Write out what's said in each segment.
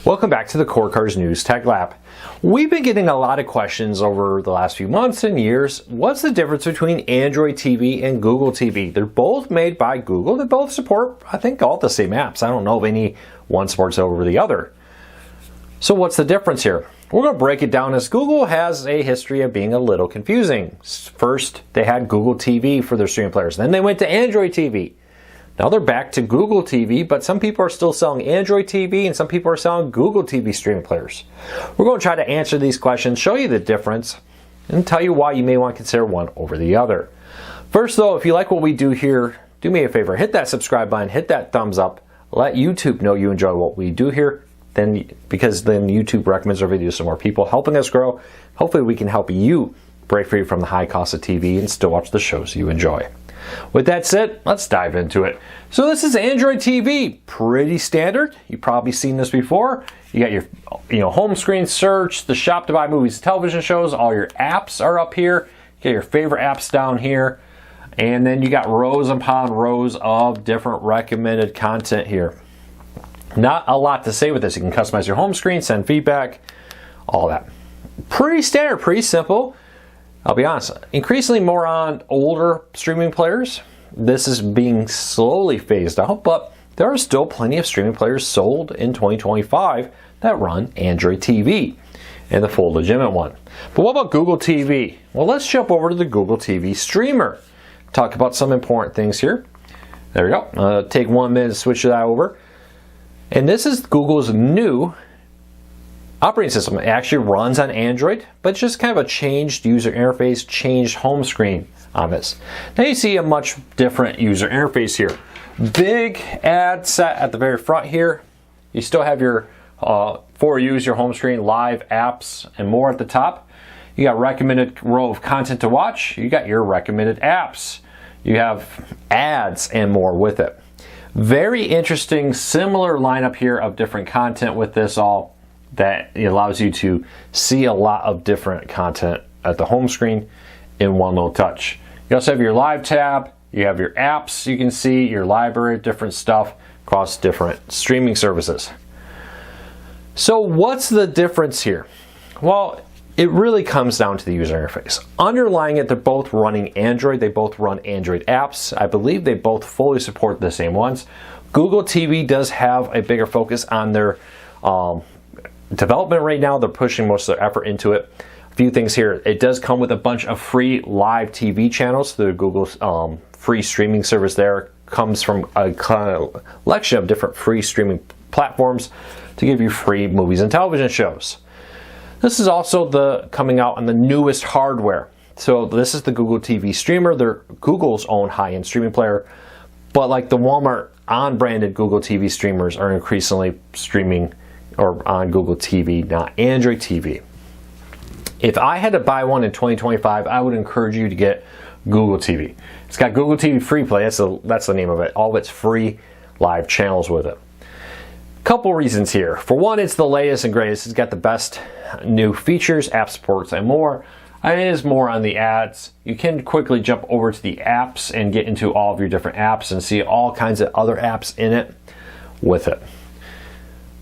Welcome back to the Core Cars News Tech Lab. We've been getting a lot of questions over the last few months and years. What's the difference between Android TV and Google TV? They're both made by Google. They both support, I think, all the same apps. I don't know if any one supports over the other. So what's the difference here? We're going to break it down as Google has a history of being a little confusing. First, they had Google TV for their streaming players. Then they went to Android TV. Now they're back to Google TV, but some people are still selling Android TV and some people are selling Google TV streaming players. We're going to try to answer these questions, show you the difference, and tell you why you may want to consider one over the other. First though, if you like what we do here, do me a favor, hit that subscribe button, hit that thumbs up, let YouTube know you enjoy what we do here, because then YouTube recommends our videos to more people, helping us grow. Hopefully we can help you break free from the high cost of TV and still watch the shows you enjoy. With that said, let's dive into it. So this is Android TV, pretty standard. You've probably seen this before. You got your home screen search, the shop to buy movies, television shows, all your apps are up here. You got your favorite apps down here. And then you got rows upon rows of different recommended content here. Not a lot to say with this. You can customize your home screen, send feedback, all that. Pretty standard, pretty simple. I'll be honest, increasingly more on older streaming players. This is being slowly phased out, but there are still plenty of streaming players sold in 2025 that run Android TV, and the full legitimate one. But what about Google TV? Well, let's jump over to the Google TV streamer. Talk about some important things here. There we go. Take 1 minute to switch that over. And this is Google's new operating system. It actually runs on Android, but it's just kind of a changed user interface, changed home screen on this. Now you see a much different user interface here. Big ad set at the very front here. You still have your For You's, your home screen, live apps, and more at the top. You got recommended row of content to watch. You got your recommended apps. You have ads and more with it. Very interesting, similar lineup here of different content with this all. That allows you to see a lot of different content at the home screen in one little touch. You also have your live tab, you have your apps, you can see your library of different stuff across different streaming services. So what's the difference here? Well, it really comes down to the user interface. Underlying it, they're both running Android, they both run Android apps. I believe they both fully support the same ones. Google TV does have a bigger focus on their development right now. They're pushing most of their effort into it. A few things here. It does come with a bunch of free live TV channels through Google's free streaming service. There comes from a collection of different free streaming platforms to give you free movies and television shows. This is also coming out on the newest hardware. So this is the Google TV streamer. They're Google's own high-end streaming player, but like the Walmart on-branded Google TV streamers are increasingly streaming or on Google TV, not Android TV. If I had to buy one in 2025, I would encourage you to get Google TV. It's got Google TV Free Play, that's the name of it. All of its free live channels with it. Couple reasons here. For one, it's the latest and greatest. It's got the best new features, app supports, and more. It is more on the ads. You can quickly jump over to the apps and get into all of your different apps and see all kinds of other apps in it with it.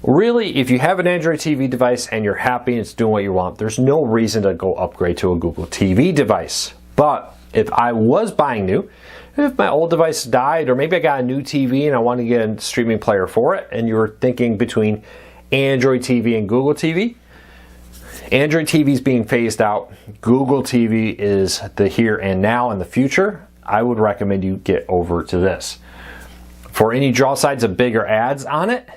Really, if you have an Android TV device and you're happy and it's doing what you want, there's no reason to go upgrade to a Google TV device. But if I was buying new, if my old device died, or maybe I got a new TV and I want to get a streaming player for it, and you were thinking between Android TV and Google TV, Android TV is being phased out. Google TV is the here and now and the future. I would recommend you get over to this. For any draw sides of bigger ads on it,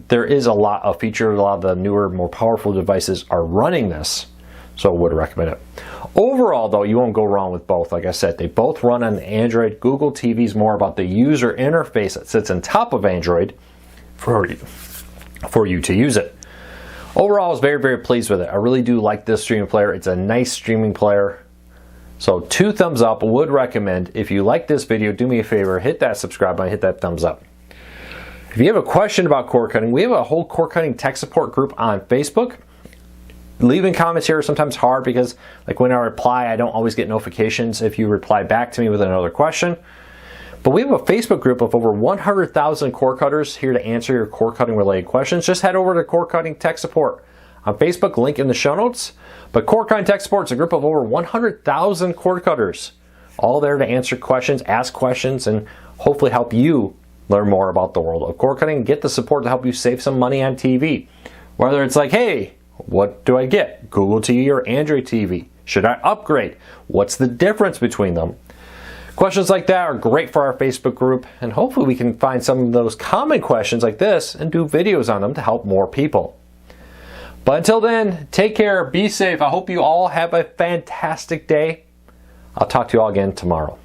there is a lot of features. A lot of the newer, more powerful devices are running this, so I would recommend it. Overall, though, you won't go wrong with both. Like I said, they both run on Android. Google TV is more about the user interface that sits on top of Android for you to use it. Overall, I was very, very pleased with it. I really do like this streaming player. It's a nice streaming player. So 2 thumbs up, would recommend. If you like this video, do me a favor, hit that subscribe button, hit that thumbs up. If you have a question about cord cutting, we have a whole cord cutting tech support group on Facebook. Leaving comments here is sometimes hard because like when I reply, I don't always get notifications if you reply back to me with another question. But we have a Facebook group of over 100,000 cord cutters here to answer your cord cutting related questions. Just head over to Cord Cutting Tech Support on Facebook, link in the show notes. But Cord Cutting Tech Support is a group of over 100,000 cord cutters, all there to answer questions, ask questions, and hopefully help you learn more about the world of cord cutting and get the support to help you save some money on TV. Whether it's like, hey, what do I get? Google TV or Android TV? Should I upgrade? What's the difference between them? Questions like that are great for our Facebook group, and hopefully we can find some of those common questions like this and do videos on them to help more people. But until then, take care, be safe. I hope you all have a fantastic day. I'll talk to you all again tomorrow.